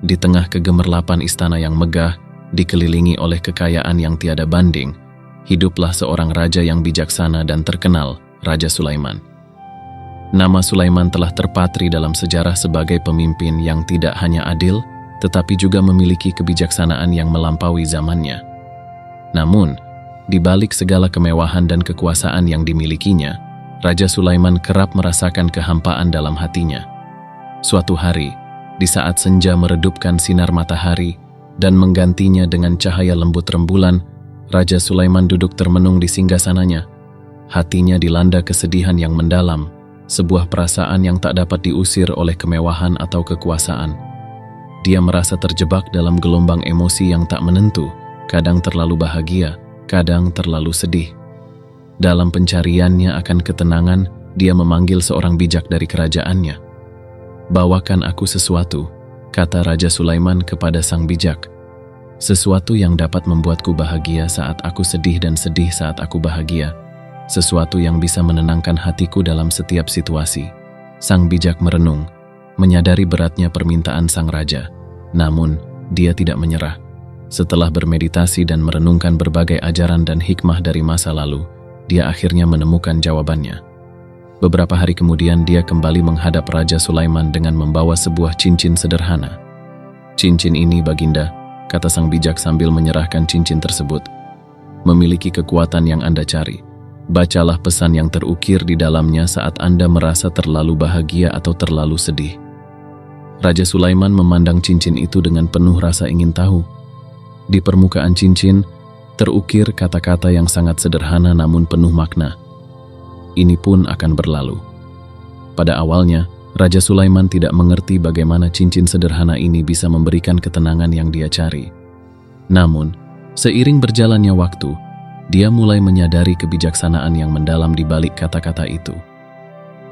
di tengah kegemerlapan istana yang megah, dikelilingi oleh kekayaan yang tiada banding, hiduplah seorang raja yang bijaksana dan terkenal, Raja Sulaiman. Nama Sulaiman telah terpatri dalam sejarah sebagai pemimpin yang tidak hanya adil, tetapi juga memiliki kebijaksanaan yang melampaui zamannya. Namun, di balik segala kemewahan dan kekuasaan yang dimilikinya, Raja Sulaiman kerap merasakan kehampaan dalam hatinya. Suatu hari, di saat senja meredupkan sinar matahari dan menggantinya dengan cahaya lembut rembulan, Raja Sulaiman duduk termenung di singgasananya. Hatinya dilanda kesedihan yang mendalam, sebuah perasaan yang tak dapat diusir oleh kemewahan atau kekuasaan. Dia merasa terjebak dalam gelombang emosi yang tak menentu, kadang terlalu bahagia, kadang terlalu sedih. Dalam pencariannya akan ketenangan, dia memanggil seorang bijak dari kerajaannya. "Bawakan aku sesuatu," kata Raja Sulaiman kepada sang bijak. "Sesuatu yang dapat membuatku bahagia saat aku sedih dan sedih saat aku bahagia. Sesuatu yang bisa menenangkan hatiku dalam setiap situasi." Sang bijak merenung, menyadari beratnya permintaan sang raja. Namun, dia tidak menyerah. Setelah bermeditasi dan merenungkan berbagai ajaran dan hikmah dari masa lalu, dia akhirnya menemukan jawabannya. Beberapa hari kemudian dia kembali menghadap Raja Sulaiman dengan membawa sebuah cincin sederhana. "Cincin ini, Baginda," kata sang bijak sambil menyerahkan cincin tersebut, "memiliki kekuatan yang Anda cari. Bacalah pesan yang terukir di dalamnya saat Anda merasa terlalu bahagia atau terlalu sedih." Raja Sulaiman memandang cincin itu dengan penuh rasa ingin tahu. Di permukaan cincin, terukir kata-kata yang sangat sederhana namun penuh makna. "Ini pun akan berlalu." Pada awalnya, Raja Sulaiman tidak mengerti bagaimana cincin sederhana ini bisa memberikan ketenangan yang dia cari. Namun, seiring berjalannya waktu, dia mulai menyadari kebijaksanaan yang mendalam di balik kata-kata itu.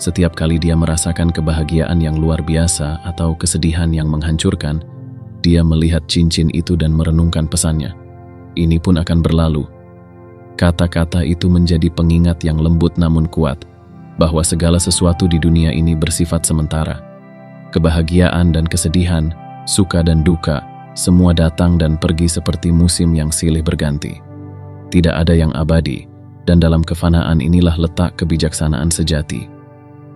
Setiap kali dia merasakan kebahagiaan yang luar biasa atau kesedihan yang menghancurkan, dia melihat cincin itu dan merenungkan pesannya. "Ini pun akan berlalu." Kata-kata itu menjadi pengingat yang lembut namun kuat, bahwa segala sesuatu di dunia ini bersifat sementara. Kebahagiaan dan kesedihan, suka dan duka, semua datang dan pergi seperti musim yang silih berganti. Tidak ada yang abadi, dan dalam kefanaan inilah letak kebijaksanaan sejati.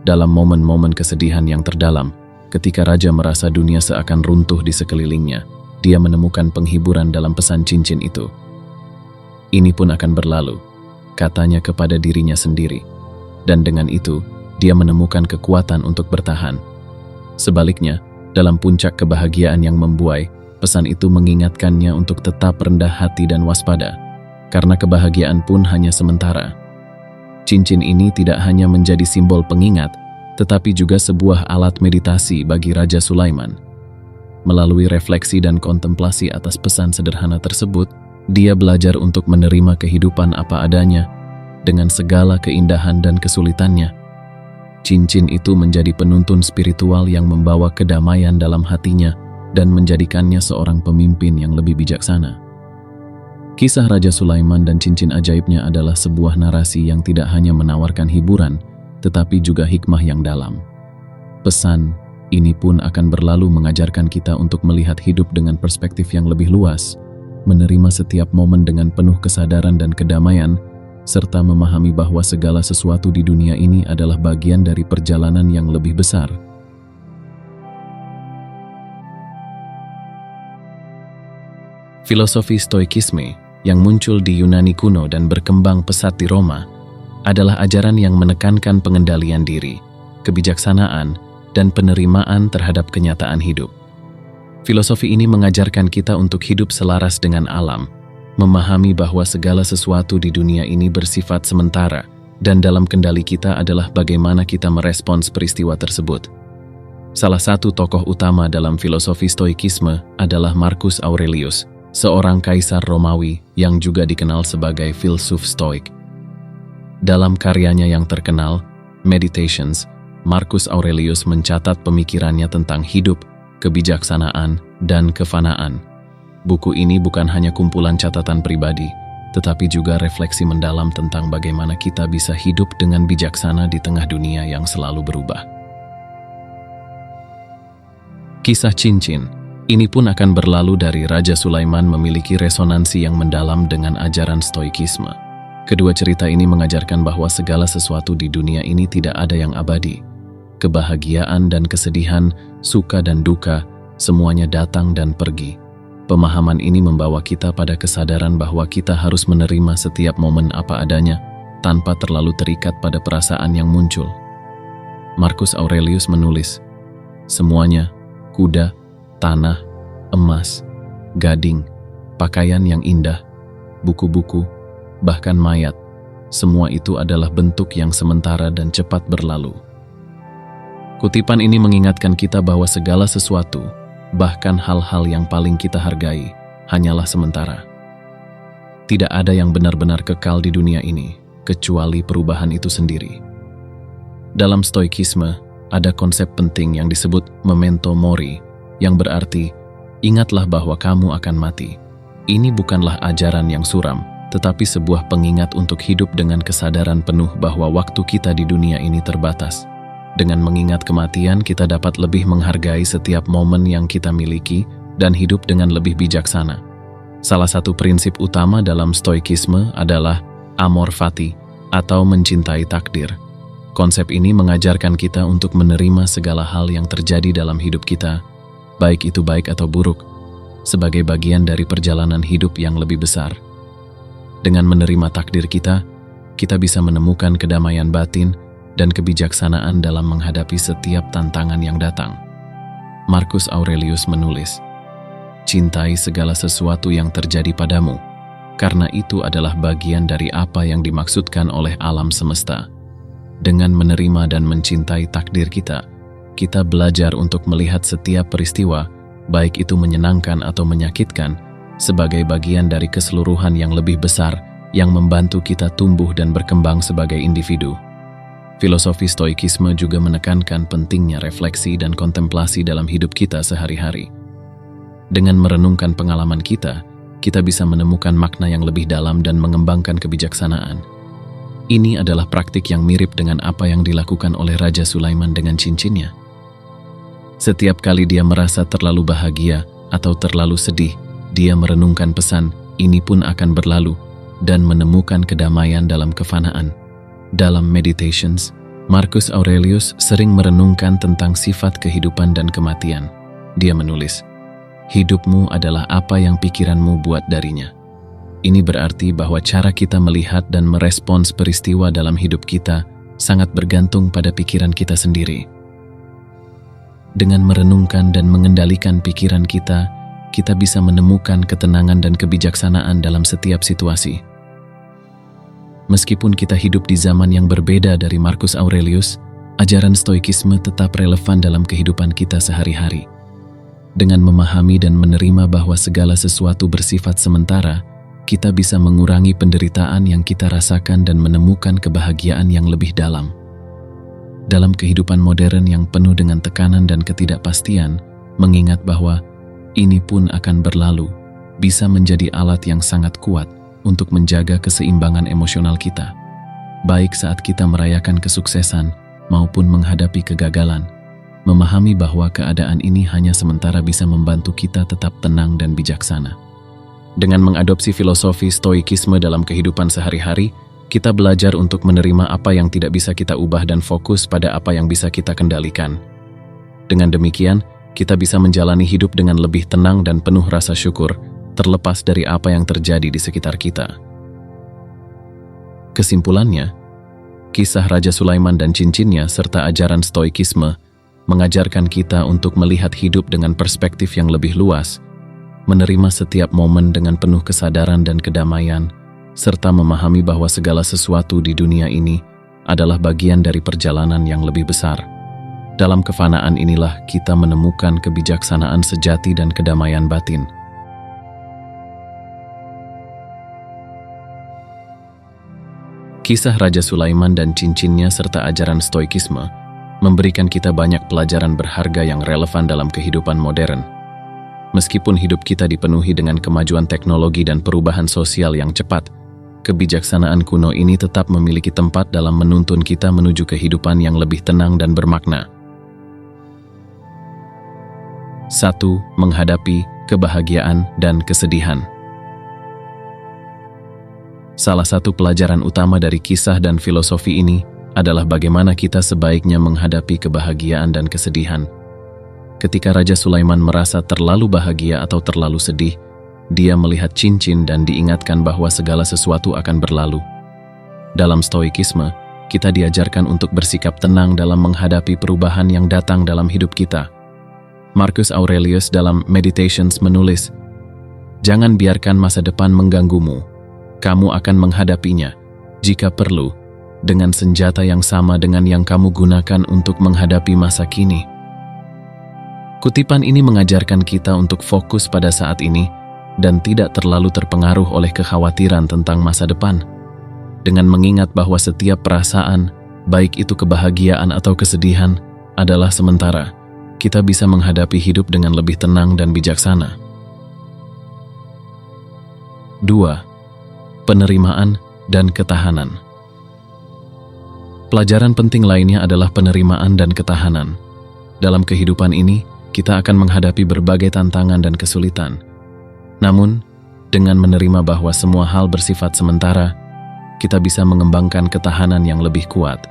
Dalam momen-momen kesedihan yang terdalam, ketika raja merasa dunia seakan runtuh di sekelilingnya, dia menemukan penghiburan dalam pesan cincin itu. "Ini pun akan berlalu," katanya kepada dirinya sendiri. Dan dengan itu, dia menemukan kekuatan untuk bertahan. Sebaliknya, dalam puncak kebahagiaan yang membuai, pesan itu mengingatkannya untuk tetap rendah hati dan waspada, karena kebahagiaan pun hanya sementara. Cincin ini tidak hanya menjadi simbol pengingat, tetapi juga sebuah alat meditasi bagi Raja Sulaiman. Melalui refleksi dan kontemplasi atas pesan sederhana tersebut, dia belajar untuk menerima kehidupan apa adanya, dengan segala keindahan dan kesulitannya. Cincin itu menjadi penuntun spiritual yang membawa kedamaian dalam hatinya dan menjadikannya seorang pemimpin yang lebih bijaksana. Kisah Raja Sulaiman dan cincin ajaibnya adalah sebuah narasi yang tidak hanya menawarkan hiburan, tetapi juga hikmah yang dalam. Pesan ini pun akan berlalu mengajarkan kita untuk melihat hidup dengan perspektif yang lebih luas, menerima setiap momen dengan penuh kesadaran dan kedamaian, serta memahami bahwa segala sesuatu di dunia ini adalah bagian dari perjalanan yang lebih besar. Filosofi Stoikisme yang muncul di Yunani kuno dan berkembang pesat di Roma adalah ajaran yang menekankan pengendalian diri, kebijaksanaan, dan penerimaan terhadap kenyataan hidup. Filosofi ini mengajarkan kita untuk hidup selaras dengan alam, memahami bahwa segala sesuatu di dunia ini bersifat sementara, dan dalam kendali kita adalah bagaimana kita merespons peristiwa tersebut. Salah satu tokoh utama dalam filosofi Stoikisme adalah Marcus Aurelius, seorang kaisar Romawi yang juga dikenal sebagai filsuf Stoik. Dalam karyanya yang terkenal, Meditations, Marcus Aurelius mencatat pemikirannya tentang hidup, kebijaksanaan, dan kefanaan. Buku ini bukan hanya kumpulan catatan pribadi, tetapi juga refleksi mendalam tentang bagaimana kita bisa hidup dengan bijaksana di tengah dunia yang selalu berubah. Kisah cincin Ini pun akan berlalu dari Raja Sulaiman memiliki resonansi yang mendalam dengan ajaran Stoikisme. Kedua cerita ini mengajarkan bahwa segala sesuatu di dunia ini tidak ada yang abadi. Kebahagiaan dan kesedihan, suka dan duka, semuanya datang dan pergi. Pemahaman ini membawa kita pada kesadaran bahwa kita harus menerima setiap momen apa adanya, tanpa terlalu terikat pada perasaan yang muncul. Marcus Aurelius menulis, "Semuanya, kuda, tanah, emas, gading, pakaian yang indah, buku-buku, bahkan mayat, semua itu adalah bentuk yang sementara dan cepat berlalu." Kutipan ini mengingatkan kita bahwa segala sesuatu, bahkan hal-hal yang paling kita hargai, hanyalah sementara. Tidak ada yang benar-benar kekal di dunia ini, kecuali perubahan itu sendiri. Dalam Stoikisme, ada konsep penting yang disebut memento mori, yang berarti, ingatlah bahwa kamu akan mati. Ini bukanlah ajaran yang suram, tetapi sebuah pengingat untuk hidup dengan kesadaran penuh bahwa waktu kita di dunia ini terbatas. Dengan mengingat kematian, kita dapat lebih menghargai setiap momen yang kita miliki dan hidup dengan lebih bijaksana. Salah satu prinsip utama dalam Stoikisme adalah amor fati, atau mencintai takdir. Konsep ini mengajarkan kita untuk menerima segala hal yang terjadi dalam hidup kita, baik itu baik atau buruk, sebagai bagian dari perjalanan hidup yang lebih besar. Dengan menerima takdir kita bisa menemukan kedamaian batin dan kebijaksanaan dalam menghadapi setiap tantangan yang datang. Marcus Aurelius menulis, "Cintai segala sesuatu yang terjadi padamu, karena itu adalah bagian dari apa yang dimaksudkan oleh alam semesta." Dengan menerima dan mencintai takdir kita belajar untuk melihat setiap peristiwa, baik itu menyenangkan atau menyakitkan, sebagai bagian dari keseluruhan yang lebih besar yang membantu kita tumbuh dan berkembang sebagai individu. Filosofi Stoikisme juga menekankan pentingnya refleksi dan kontemplasi dalam hidup kita sehari-hari. Dengan merenungkan pengalaman kita bisa menemukan makna yang lebih dalam dan mengembangkan kebijaksanaan. Ini adalah praktik yang mirip dengan apa yang dilakukan oleh Raja Sulaiman dengan cincinnya. Setiap kali dia merasa terlalu bahagia atau terlalu sedih, dia merenungkan pesan, ini pun akan berlalu, dan menemukan kedamaian dalam kefanaan. Dalam Meditations, Marcus Aurelius sering merenungkan tentang sifat kehidupan dan kematian. Dia menulis, "Hidupmu adalah apa yang pikiranmu buat darinya." Ini berarti bahwa cara kita melihat dan merespons peristiwa dalam hidup kita sangat bergantung pada pikiran kita sendiri. Dengan merenungkan dan mengendalikan pikiran kita bisa menemukan ketenangan dan kebijaksanaan dalam setiap situasi. Meskipun kita hidup di zaman yang berbeda dari Marcus Aurelius, ajaran Stoikisme tetap relevan dalam kehidupan kita sehari-hari. Dengan memahami dan menerima bahwa segala sesuatu bersifat sementara, kita bisa mengurangi penderitaan yang kita rasakan dan menemukan kebahagiaan yang lebih dalam. Dalam kehidupan modern yang penuh dengan tekanan dan ketidakpastian, mengingat bahwa ini pun akan berlalu, bisa menjadi alat yang sangat kuat untuk menjaga keseimbangan emosional kita, baik saat kita merayakan kesuksesan maupun menghadapi kegagalan. Memahami bahwa keadaan ini hanya sementara bisa membantu kita tetap tenang dan bijaksana. Dengan mengadopsi filosofi Stoikisme dalam kehidupan sehari-hari, kita belajar untuk menerima apa yang tidak bisa kita ubah dan fokus pada apa yang bisa kita kendalikan. Dengan demikian, kita bisa menjalani hidup dengan lebih tenang dan penuh rasa syukur, terlepas dari apa yang terjadi di sekitar kita. Kesimpulannya, kisah Raja Sulaiman dan cincinnya serta ajaran Stoikisme mengajarkan kita untuk melihat hidup dengan perspektif yang lebih luas, menerima setiap momen dengan penuh kesadaran dan kedamaian, serta memahami bahwa segala sesuatu di dunia ini adalah bagian dari perjalanan yang lebih besar. Dalam kefanaan inilah kita menemukan kebijaksanaan sejati dan kedamaian batin. Kisah Raja Sulaiman dan cincinnya serta ajaran Stoikisme memberikan kita banyak pelajaran berharga yang relevan dalam kehidupan modern. Meskipun hidup kita dipenuhi dengan kemajuan teknologi dan perubahan sosial yang cepat, kebijaksanaan kuno ini tetap memiliki tempat dalam menuntun kita menuju kehidupan yang lebih tenang dan bermakna. 1. Menghadapi kebahagiaan dan kesedihan. Salah satu pelajaran utama dari kisah dan filosofi ini adalah bagaimana kita sebaiknya menghadapi kebahagiaan dan kesedihan. Ketika Raja Sulaiman merasa terlalu bahagia atau terlalu sedih, dia melihat cincin dan diingatkan bahwa segala sesuatu akan berlalu. Dalam Stoikisme, kita diajarkan untuk bersikap tenang dalam menghadapi perubahan yang datang dalam hidup kita. Marcus Aurelius dalam Meditations menulis, "Jangan biarkan masa depan mengganggumu. Kamu akan menghadapinya, jika perlu, dengan senjata yang sama dengan yang kamu gunakan untuk menghadapi masa kini." Kutipan ini mengajarkan kita untuk fokus pada saat ini dan tidak terlalu terpengaruh oleh kekhawatiran tentang masa depan. Dengan mengingat bahwa setiap perasaan, baik itu kebahagiaan atau kesedihan, adalah sementara, kita bisa menghadapi hidup dengan lebih tenang dan bijaksana. 2. Penerimaan dan ketahanan. Pelajaran penting lainnya adalah penerimaan dan ketahanan. Dalam kehidupan ini, kita akan menghadapi berbagai tantangan dan kesulitan. Namun, dengan menerima bahwa semua hal bersifat sementara, kita bisa mengembangkan ketahanan yang lebih kuat.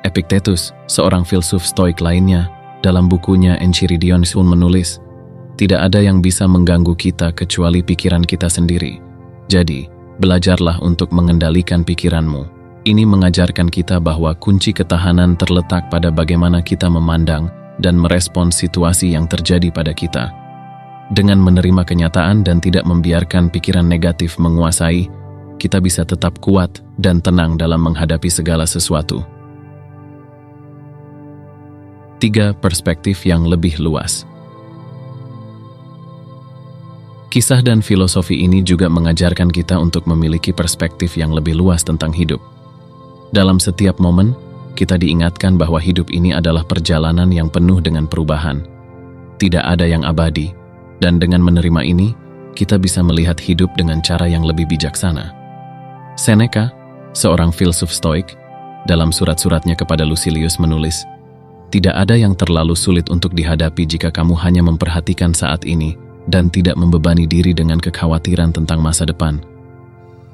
Epictetus, seorang filsuf Stoik lainnya, dalam bukunya Enchiridion menulis, "Tidak ada yang bisa mengganggu kita kecuali pikiran kita sendiri. Jadi, belajarlah untuk mengendalikan pikiranmu." Ini mengajarkan kita bahwa kunci ketahanan terletak pada bagaimana kita memandang dan merespons situasi yang terjadi pada kita. Dengan menerima kenyataan dan tidak membiarkan pikiran negatif menguasai, kita bisa tetap kuat dan tenang dalam menghadapi segala sesuatu. 3. Perspektif yang lebih luas. Kisah dan filosofi ini juga mengajarkan kita untuk memiliki perspektif yang lebih luas tentang hidup. Dalam setiap momen, kita diingatkan bahwa hidup ini adalah perjalanan yang penuh dengan perubahan. Tidak ada yang abadi, dan dengan menerima ini, kita bisa melihat hidup dengan cara yang lebih bijaksana. Seneca, seorang filsuf Stoik, dalam surat-suratnya kepada Lucilius menulis, "Tidak ada yang terlalu sulit untuk dihadapi jika kamu hanya memperhatikan saat ini dan tidak membebani diri dengan kekhawatiran tentang masa depan."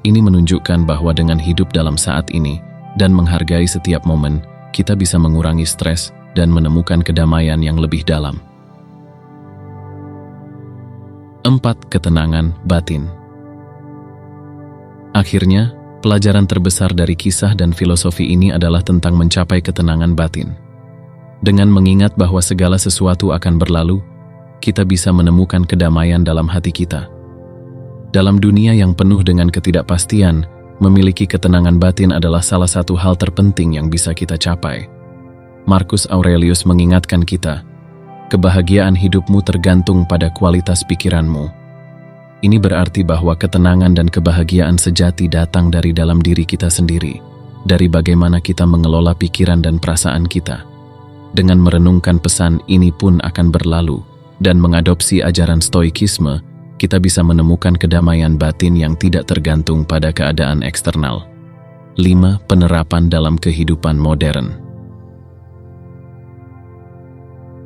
Ini menunjukkan bahwa dengan hidup dalam saat ini dan menghargai setiap momen, kita bisa mengurangi stres dan menemukan kedamaian yang lebih dalam. 4. Ketenangan batin. Akhirnya, pelajaran terbesar dari kisah dan filosofi ini adalah tentang mencapai ketenangan batin. Dengan mengingat bahwa segala sesuatu akan berlalu, kita bisa menemukan kedamaian dalam hati kita. Dalam dunia yang penuh dengan ketidakpastian, memiliki ketenangan batin adalah salah satu hal terpenting yang bisa kita capai. Marcus Aurelius mengingatkan kita, kebahagiaan hidupmu tergantung pada kualitas pikiranmu. Ini berarti bahwa ketenangan dan kebahagiaan sejati datang dari dalam diri kita sendiri, dari bagaimana kita mengelola pikiran dan perasaan kita. Dengan merenungkan pesan ini pun akan berlalu, dan mengadopsi ajaran Stoikisme, kita bisa menemukan kedamaian batin yang tidak tergantung pada keadaan eksternal. 5. Penerapan dalam kehidupan modern.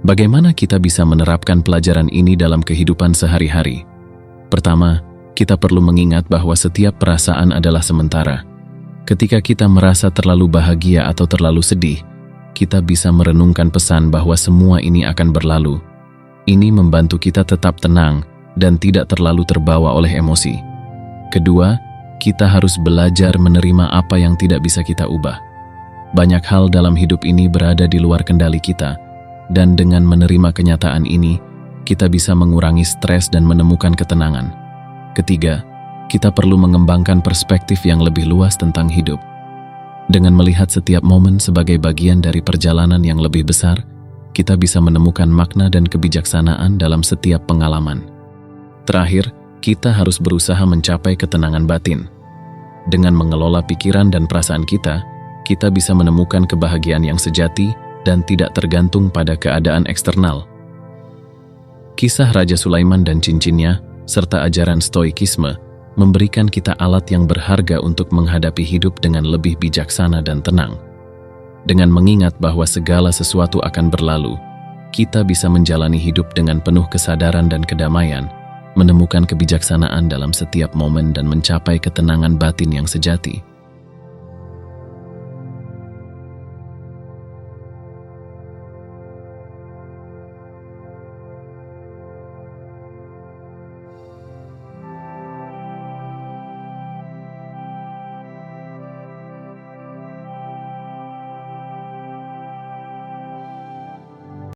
Bagaimana kita bisa menerapkan pelajaran ini dalam kehidupan sehari-hari? Pertama, kita perlu mengingat bahwa setiap perasaan adalah sementara. Ketika kita merasa terlalu bahagia atau terlalu sedih, kita bisa merenungkan pesan bahwa semua ini akan berlalu. Ini membantu kita tetap tenang dan tidak terlalu terbawa oleh emosi. Kedua, kita harus belajar menerima apa yang tidak bisa kita ubah. Banyak hal dalam hidup ini berada di luar kendali kita, dan dengan menerima kenyataan ini, kita bisa mengurangi stres dan menemukan ketenangan. Ketiga, kita perlu mengembangkan perspektif yang lebih luas tentang hidup. Dengan melihat setiap momen sebagai bagian dari perjalanan yang lebih besar, kita bisa menemukan makna dan kebijaksanaan dalam setiap pengalaman. Terakhir, kita harus berusaha mencapai ketenangan batin. Dengan mengelola pikiran dan perasaan kita bisa menemukan kebahagiaan yang sejati dan tidak tergantung pada keadaan eksternal. Kisah Raja Sulaiman dan cincinnya, serta ajaran Stoikisme, memberikan kita alat yang berharga untuk menghadapi hidup dengan lebih bijaksana dan tenang. Dengan mengingat bahwa segala sesuatu akan berlalu, kita bisa menjalani hidup dengan penuh kesadaran dan kedamaian, menemukan kebijaksanaan dalam setiap momen dan mencapai ketenangan batin yang sejati.